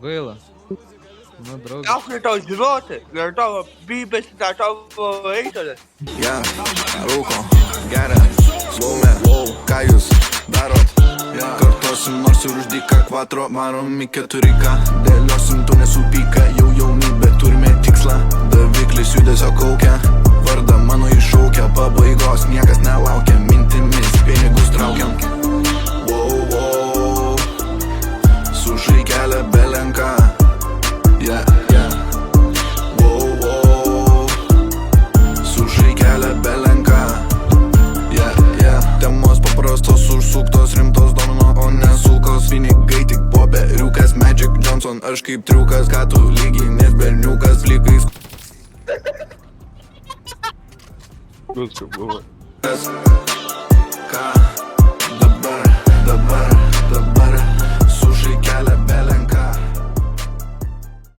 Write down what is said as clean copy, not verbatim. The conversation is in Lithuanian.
Gaila. Nu, draugas. Aš norėjau žinoti, ir tavo bybės, tavo eitalės. Rūko, geria, slūmė, ką jūs darot? Kartosim nors ir už dyką kvatro, varom į 4K. Dėliosim, tu nesupyka, jau jaunybė turime tikslą. Daviklis judesio kaukia, vardą mano iššaukia. Pabaigos niekas nelaukia, mintimis pinigus traukiam. Sušai kelią belenką. Sušai kelią belenką. Temos paprastos, užsuktos, rimtos domino, o nesulkos. Pinigai tik popieriukas, Magic Johnson, aš kaip triukas. Ką tu lygiai, nes berniukas flikais. Viskas buvo. Ką dabar